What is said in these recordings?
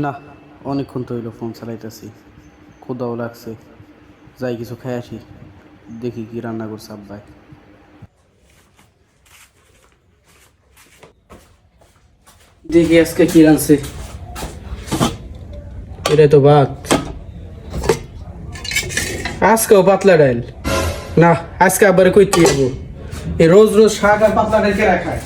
না, অনেকক্ষণ তো হইলো ফোন চালাইতেছি, ক্ষুধাও লাগছে। যাই কিছু খাই আসি, দেখি কি রান্না করছে আব্বাই। দেখি আজকে কি রাঁধছে। এটাই তো ভাত, আজকেও পাতলা ডাল। না, আজকে আবার কইতে যাবো, এই রোজ রোজ শাক আর পাতলা ডাল কে রাখায়।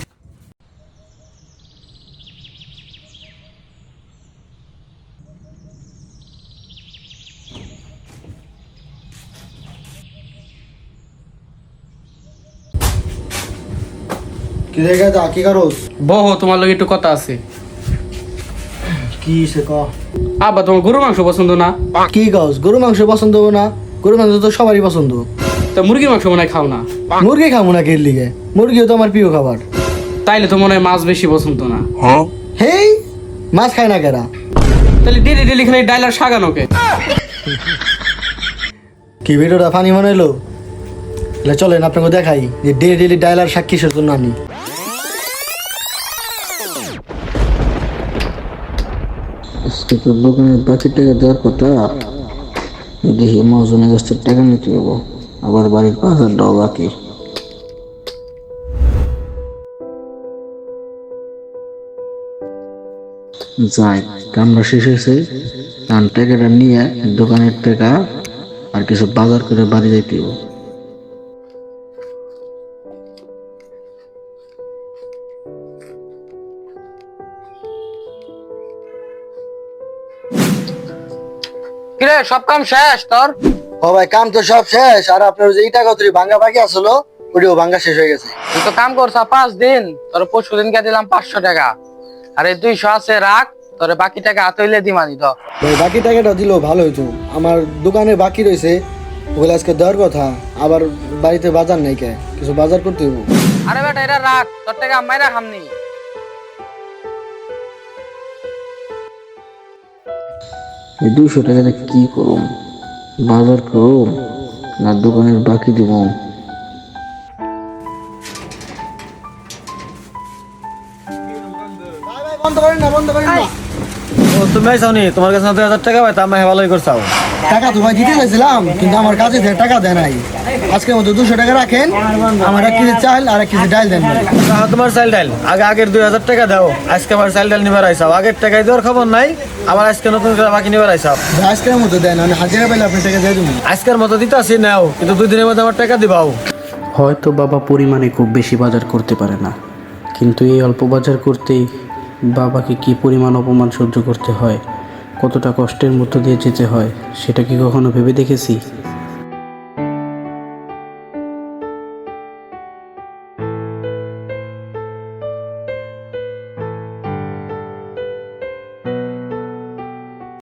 কি জায়গা যা কি করস? বহু তোমার লগে একটু কথা আছে। কি সে ক? আব্বা, তোমার গরু মাংস পছন্দ না? কি কস? গরু মাংস পছন্দ হবো না? গরু মাংস তো সবারই পছন্দ। তা মুরগির মাংস মনে হয় খাও না? মুরগি খাবো না কের লিগে? মুরগিও তো আমার প্রিয় খাবার। তাইলে তো মনে হয় মাছ বেশি পছন্দ না। হেই, মাছ খায় না কেরা? তাহলে ডেলি ডেলি খালি ডাইল আর শাক আনোকে? কি ভিডিওটা ফানি মনে হলো? চলেন আপনাকে দেখাই যে ডেলি ডেলি ডাইল আর শাক কিসের জন্য আনি। আজকে তো দোকানের বাকি টাকা দেওয়ার কথা। দেখি মহাজনের কাছ থেকে টাকা নিতে যাবো, আবার বাড়ির বাজারটাও বাকি। যাই, কামড়া শেষ হয়েছে। কারণ টাকাটা নিয়ে দোকানের টাকা আর কিছু বাজার করে বাড়ি যাইতে হবে। কিরে, সব কাম শেষ তোর? ও ভাই, কাম তো সব শেষ। আর আপনার যে টাকা তুই ভাঙ্গা বাকি আসলো, ওটিও ভাঙ্গা শেষ হয়ে গেছে। তুই তো কাম করছ 5 দিন, তোর পরশু দিনকে দিলাম 500 টাকা। আর এই 200 আছে রাখ, তোর বাকি টাকা হাতে হইলে দিমানি তো। ভাই বাকি টাকাটা দিলেও ভালো হইতো। আমার দোকানে বাকি রয়েছে, ওগুলো আজকে দেওয়ার কথা। আবার বাড়িতে বাজার নাই, কে কিছু বাজার করতে হইব। আরে বেটা, এটা রাখ, তোর টাকা মাইরা খামনি। এই 200 টাকাটা কি করুম? বাজার করুম না দোকানের বাকি দিব? বন্ধ করেন না, বন্ধ করেন না। ও তুমি আইসাওনি, তোমার কাছে 2000 টাকা পাই, তা আমি ভালোই করছাও। টাকা তো ভাই দিতে চাইছিলাম, কিন্তু আমার কাছে টাকা দেয় নাই। আজকের মতো 200 টাকা রাখেন, আমার 1 কেজি চাল আর 1 কেজি ডাল দেন। তোমার চাল ডাল আগের 2000 টাকা দাও। আজকে আমার চাল ডাল নিবার আইসাও, আগের টাকায় দেওয়ার খবর নাই। আবার আজকে নতুন করে বাকি নিবার আইসাও। আজকের মতো দেন, আমি হাজিরা পাইলে আপনি টাকা দিয়ে দেবো। আজকের মতো দিতে আসি নাও, কিন্তু 2 দিনের মধ্যে আমার টাকা দিবাও। হয়তো বাবা পরিমাণে খুব বেশি বাজার করতে পারে না, কিন্তু এই অল্প বাজার করতেই বাবাকে কি পরিমাণ অপমান সহ্য করতে হয়, কতটা কষ্টের মধ্য দিয়ে যেতে হয়, সেটা কি কখনো ভেবে দেখেছি?